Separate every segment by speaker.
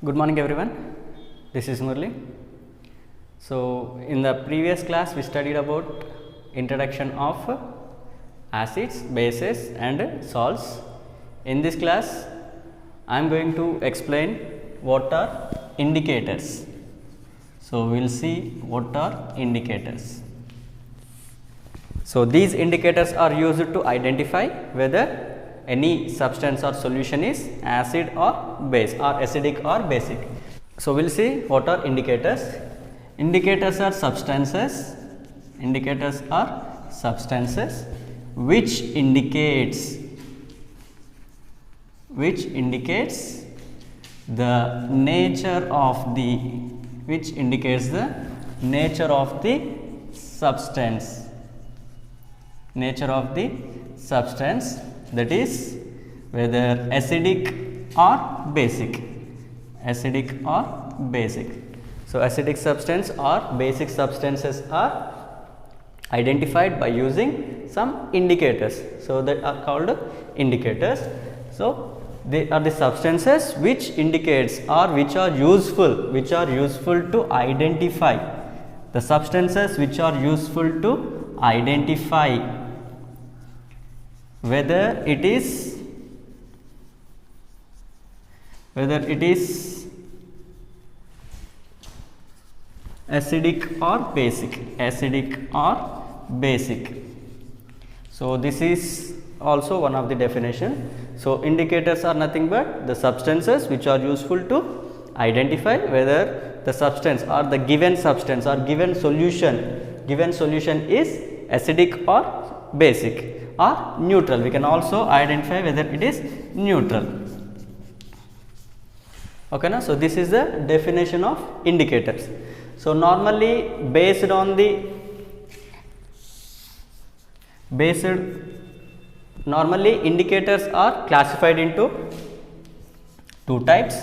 Speaker 1: Good morning everyone, this is Murli. So in the previous class we studied about introduction of acids, bases and salts. In this class I am going to explain what are indicators. So we will see what are indicators. So these indicators are used to identify whether any substance or solution is acid or base or acidic or basic. So we will see what are indicators. Indicators are substances. Indicators are substances which indicates the nature of the substance. That is whether acidic or basic. So acidic substance or basic substances are identified by using some indicators. So that are called indicators. So they are the substances which indicates or which are useful to identify. The substances which are useful to identify whether it is acidic or basic. So this is also one of the definition. So indicators are nothing but the substances which are useful to identify whether the substance or the given substance or given solution is acidic or basic or neutral. We can also identify whether it is neutral. Okay na? So this is the definition of indicators. So normally normally indicators are classified into two types.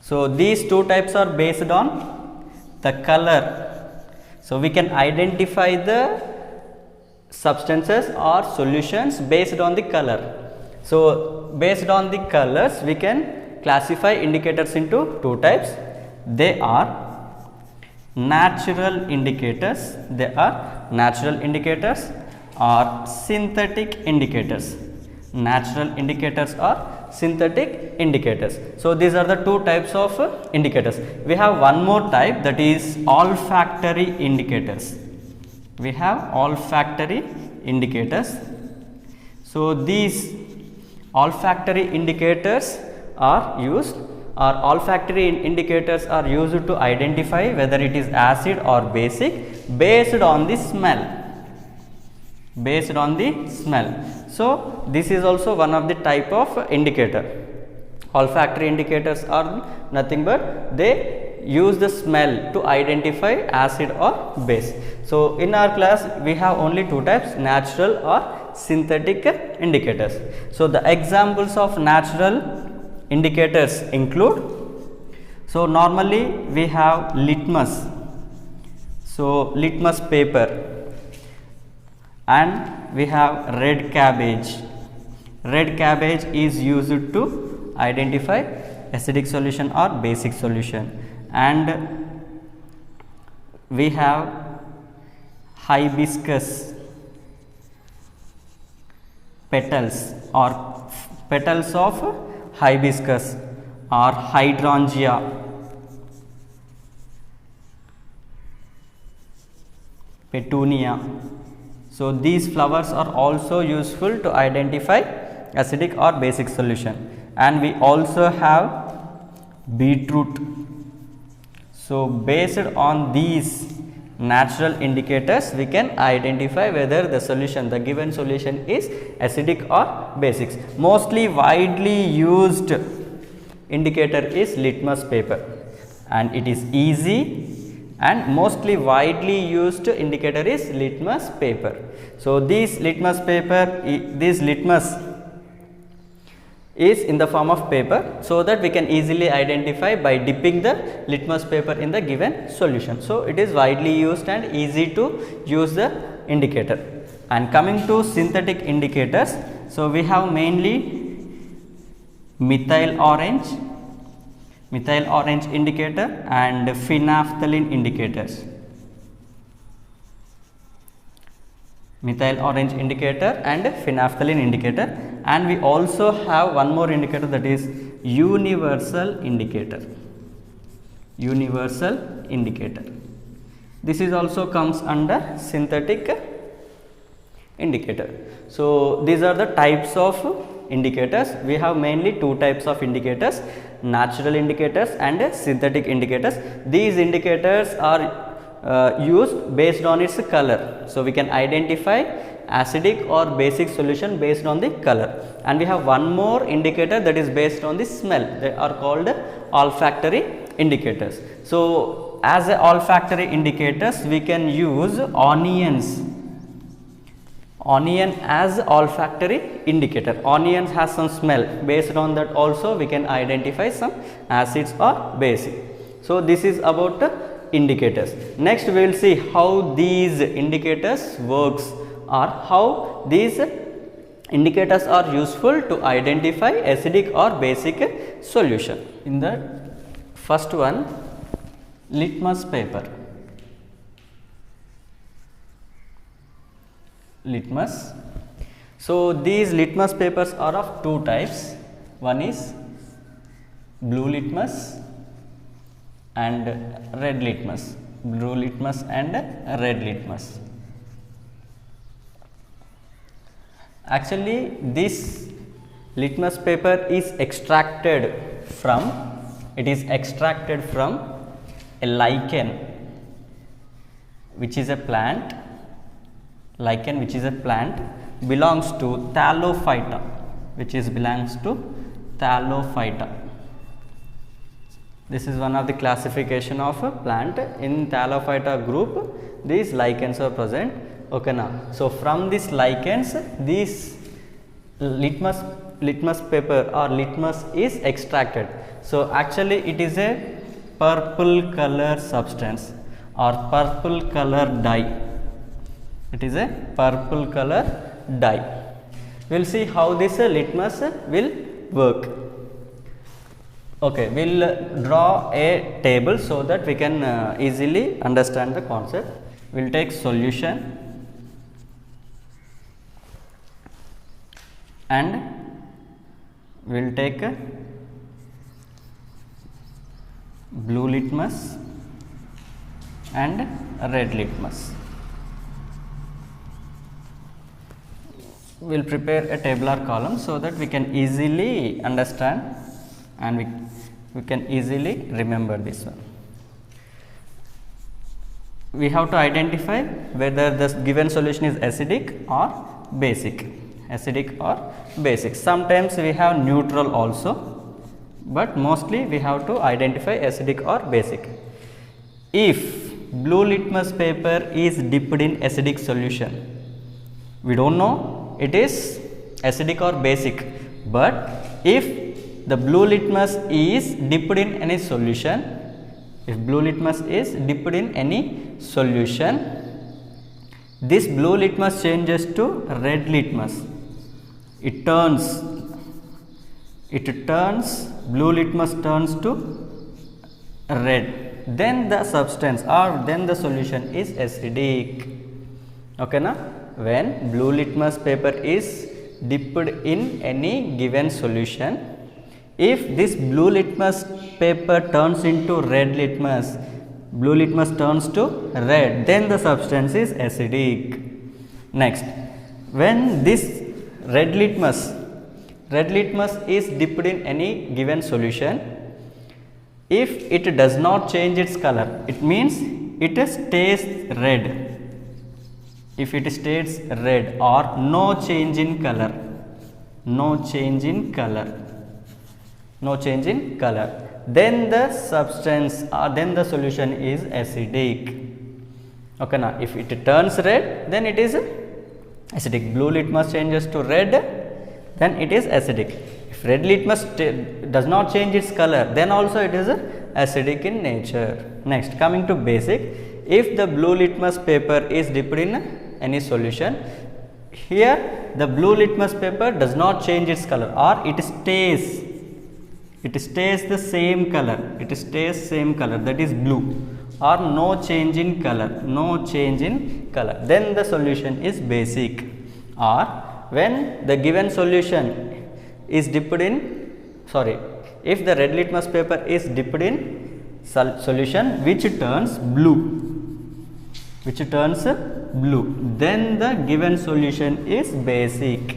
Speaker 1: So these two types are based on the color. So we can identify the substances or solutions based on the color. So based on the colors we can classify indicators into two types. They are natural indicators or synthetic indicators. Natural indicators or synthetic indicators. So these are the two types of indicators. We have one more type, that is olfactory indicators. We have olfactory indicators. So these olfactory indicators are used to identify whether it is acid or basic based on the smell. So this is also one of the type of indicator. Olfactory indicators are nothing but they use the smell to identify acid or base. So in our class we have only two types, natural or synthetic indicators. So the examples of natural indicators include, so normally we have litmus. So litmus paper, and we have red cabbage. Red cabbage is used to identify acidic solution or basic solution. And we have hibiscus petals of hibiscus or hydrangea. Petunia. So these flowers are also useful to identify acidic or basic solution. And we also have beetroot. So based on these natural indicators we can identify whether the given solution is acidic or basic. Mostly widely used indicator is litmus paper, and it is easy, and mostly widely used indicator is litmus paper. So this litmus is in the form of paper, so that we can easily identify by dipping the litmus paper in the given solution. So it is widely used and easy to use the indicator. And coming to synthetic indicators, so we have mainly methyl orange, methyl orange indicator and phenolphthalein indicators. Methyl orange indicator and phenolphthalein indicator, and we also have one more indicator, that is universal indicator. Universal indicator. This is also comes under synthetic indicator. So these are the types of indicators. We have mainly two types of indicators, natural indicators and synthetic indicators. These indicators are used based on its color. So we can identify acidic or basic solution based on the color. And we have one more indicator that is based on the smell. They are called olfactory indicators. So as a olfactory indicators, we can use onions. Onion as olfactory indicator. Onions has some smell. Based on that also we can identify some acids or basic. So this is about indicators. Next we will see how these indicators works, or how these indicators are useful to identify acidic or basic solution. In the first one, litmus paper. Litmus. So these litmus papers are of two types. One is blue litmus and red litmus. Blue litmus and red litmus. Actually this litmus paper is extracted from a lichen, which is a plant. Lichen, which is a plant, belongs to Thallophyta, belongs to Thallophyta. This is one of the classification of a plant. In Thallophyta group, these lichens are present. Okay, now so from these lichens, this litmus paper or litmus is extracted. So actually it is a purple color substance or purple color dye. It is a purple color dye. We will see how this litmus will work. Okay, we will draw a table so that we can easily understand the concept. We will take solution and we will take blue litmus and red litmus. We will prepare a tabular column so that we can easily understand and we can easily remember this one. We have to identify whether the given solution is acidic or basic. Acidic or basic. Sometimes we have neutral also, but mostly we have to identify acidic or basic. If blue litmus paper is dipped in acidic solution, we don't know it is acidic or basic, but if the blue litmus is dipped in any solution, this blue litmus changes to red litmus. Blue litmus turns to red, then the substance or then the solution is acidic. Okay, na? When blue litmus paper is dipped in any given solution, if this blue litmus paper turns into red litmus, blue litmus turns to red, then the substance is acidic. Next, when this red litmus is dipped in any given solution, if it does not change its color, it means it stays red. If it stays red or no change in color, then the substance or then the solution is acidic. Okay, now if it turns red, then it is acidic. Blue litmus changes to red, then it is acidic. If red litmus does not change its color, then also it is acidic in nature. Next, coming to basic, if the blue litmus paper is dipped in any solution, here the blue litmus paper does not change its color or it it stays the same color, it stays same color, that is blue, or no change in color, no change in color, then the solution is basic. Or when the given solution is dipped in, if the red litmus paper is dipped in solution which turns blue, then the given solution is basic.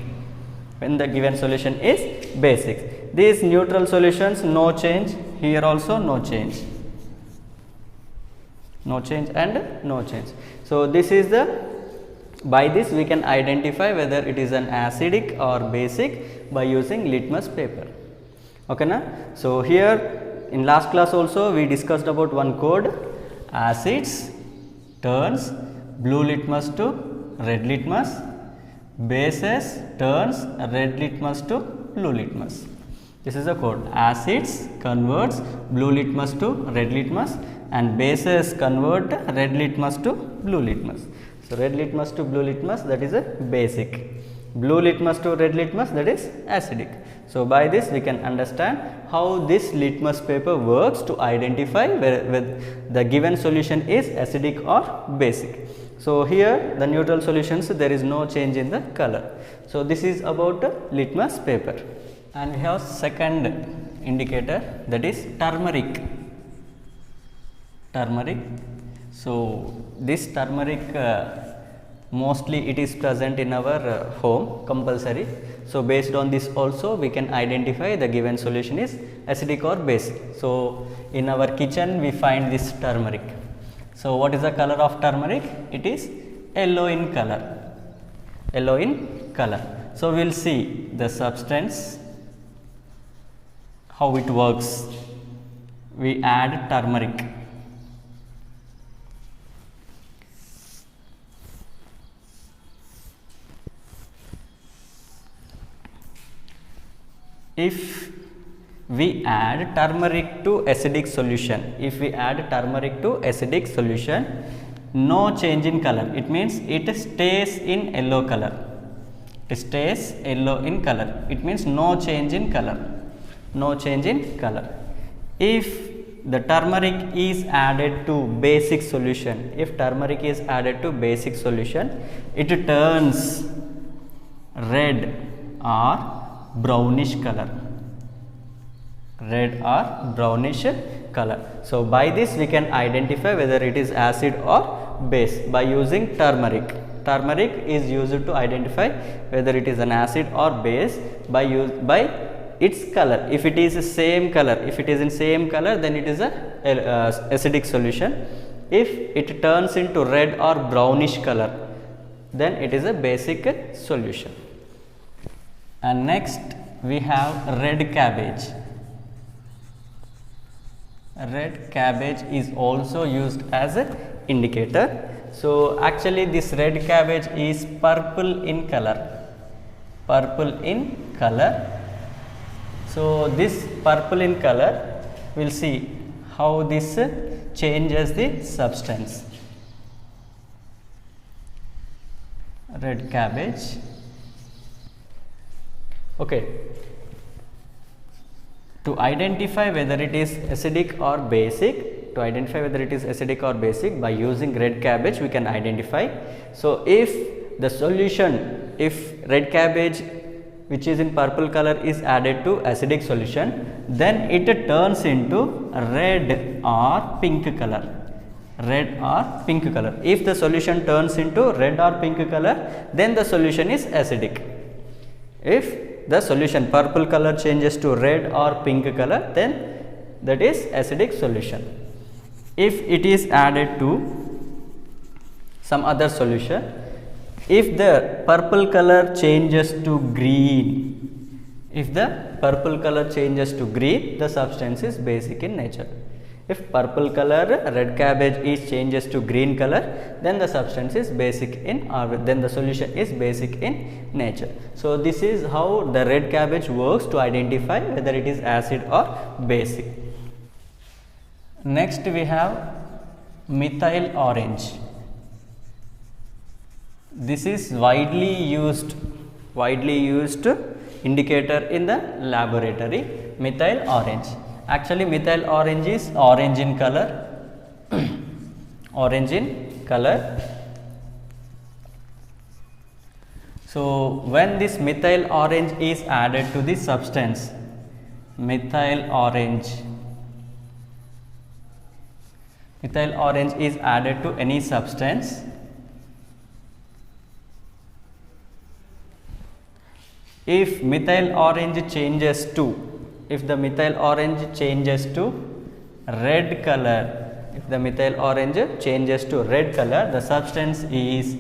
Speaker 1: When the given solution is basic, these neutral solutions, no change, here also no change, and no change. So this is the, by this we can identify whether it is an acidic or basic by using litmus paper. Okay na? So here in last class also we discussed about one code, acids turns blue litmus to red litmus, bases turns red litmus to blue litmus. This is the code, acids converts blue litmus to red litmus and bases convert red litmus to blue litmus. So red litmus to blue litmus, that is a basic, blue litmus to red litmus, that is acidic. So by this we can understand how this litmus paper works to identify whether the given solution is acidic or basic. So here the neutral solutions, there is no change in the color. So this is about litmus paper. And we have second indicator, that is turmeric. So this turmeric mostly it is present in our home compulsory. So based on this also we can identify the given solution is acidic or basic. So in our kitchen we find this turmeric. So what is the color of turmeric? It is yellow in color, So we will see the substance, how it works. We add turmeric. If we add turmeric to acidic solution, no change in color, it means it stays in yellow color, it means no change in color, If the turmeric is added to basic solution, it turns red or brownish color, So by this we can identify whether it is acid or base by using turmeric. Turmeric is used to identify whether it is an acid or base by its color. If it is same color, then it is a acidic solution. If it turns into red or brownish color, then it is a basic solution. And next we have red cabbage. Red cabbage is also used as an indicator. So actually this red cabbage is purple in color. So this purple in color, we will see how this changes the substance. Red cabbage. Okay. To identify whether it is acidic or basic, by using red cabbage we can identify. So if the solution, if red cabbage which is in purple color is added to acidic solution, then it turns into red or pink color. If the solution turns into red or pink color, then the solution is acidic. If the solution purple color changes to red or pink color, then that is acidic solution. If it is added to some other solution, if the purple color changes to green, the substance is basic in nature. If purple color red cabbage is changes to green color, then the substance is basic in, or then the solution is basic in nature. So this is how the red cabbage works to identify whether it is acid or basic. Next we have methyl orange. This is widely used indicator in the laboratory, methyl orange. Actually methyl orange is orange in color, orange in color. So when this methyl orange is added to the substance, methyl orange is added to any substance, if methyl orange changes to, if the methyl orange changes to red color, if the methyl orange changes to red color, the substance is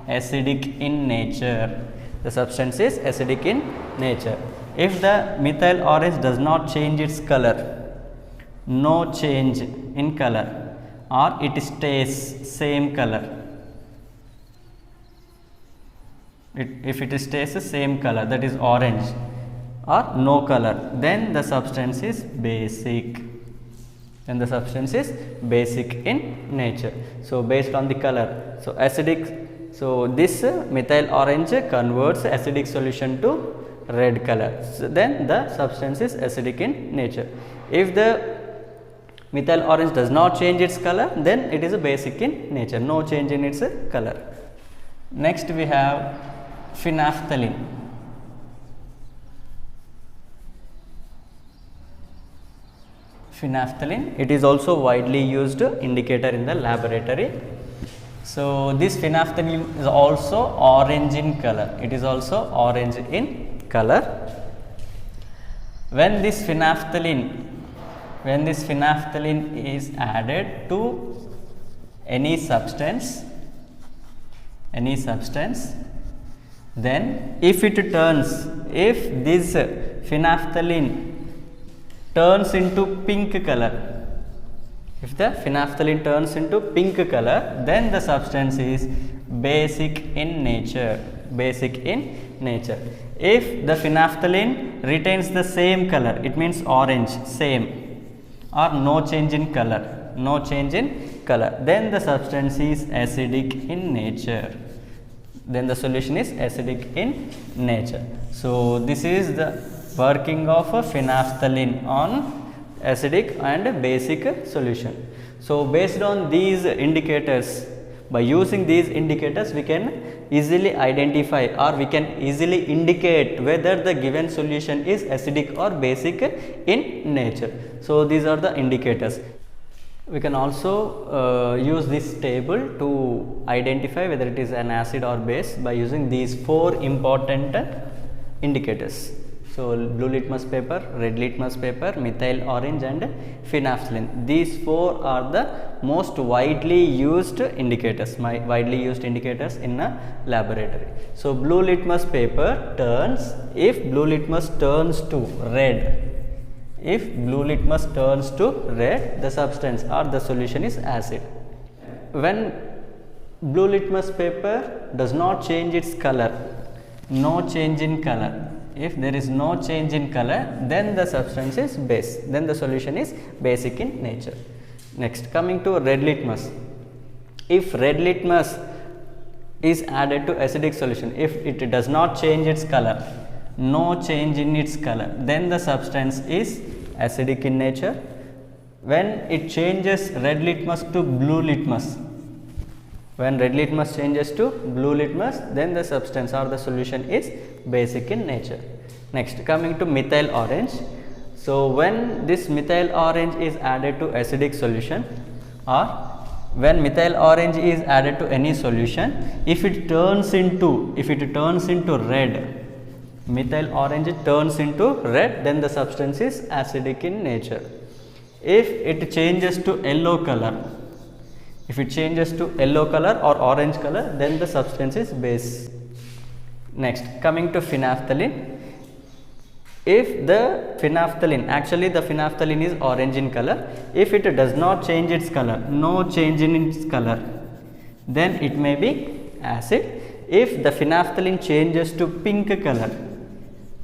Speaker 1: acidic in nature. The substance is acidic in nature. If the methyl orange does not change its color, no change in color, or it stays same color, if it stays the same color, that is orange, or no color, then the substance is basic. Then the substance is basic in nature. So based on the color, so acidic, so this methyl orange converts acidic solution to red color, so then the substance is acidic in nature. If the methyl orange does not change its color, then it is a basic in nature, no change in its color. Next we have phenolphthalein. Phenolphthalein, it is also widely used indicator in the laboratory. So this phenolphthalein is also orange in color, it is also orange in color. When this phenolphthalein is added to any substance, then if this phenolphthalein turns into pink color, if the phenolphthalein turns into pink color, then the substance is basic in nature, basic in nature. If the phenolphthalein retains the same color, it means orange, same, or no change in color, then the substance is acidic in nature, then the solution is acidic in nature. So this is the working of a phenolphthalein on acidic and basic solution. So based on these indicators, by using these indicators, we can easily identify, or we can easily indicate whether the given solution is acidic or basic in nature. So these are the indicators. We can also use this table to identify whether it is an acid or base by using these 4 important indicators. So blue litmus paper, red litmus paper, methyl orange and phenolphthalein. These 4 are the most widely used indicators, in a laboratory. So blue litmus paper turns, if blue litmus turns to red, the substance or the solution is acid. When blue litmus paper does not change its color, no change in color, if there is no change in color, then the substance is base, then the solution is basic in nature. Next, coming to red litmus. If red litmus is added to acidic solution, if it does not change its color, no change in its color, then the substance is acidic in nature. When it changes red litmus to blue litmus, when red litmus changes to blue litmus, then the substance or the solution is basic in nature. Next, coming to methyl orange. So when this methyl orange is added to acidic solution, or when methyl orange is added to any solution, if it turns into red, methyl orange turns into red, then the substance is acidic in nature. If it changes to yellow color, or orange color, then the substance is base. Next, coming to phenolphthalein. If the phenolphthalein, actually the phenolphthalein is orange in color, if it does not change its color, no change in its color, then it may be acid. If the phenolphthalein changes to pink color,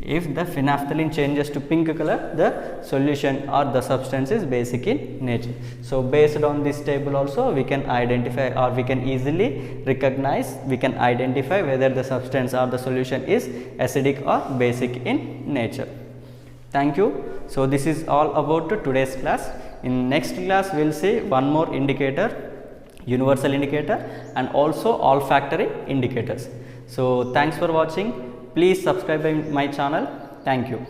Speaker 1: If the phenolphthalein changes to pink color, the solution or the substance is basic in nature. So based on this table also we can identify, or we can easily recognize, we can identify whether the substance or the solution is acidic or basic in nature. Thank you. So this is all about today's class. In next class we will see one more indicator, universal indicator, and also olfactory indicators. So thanks for watching. Please subscribe my channel. Thank you.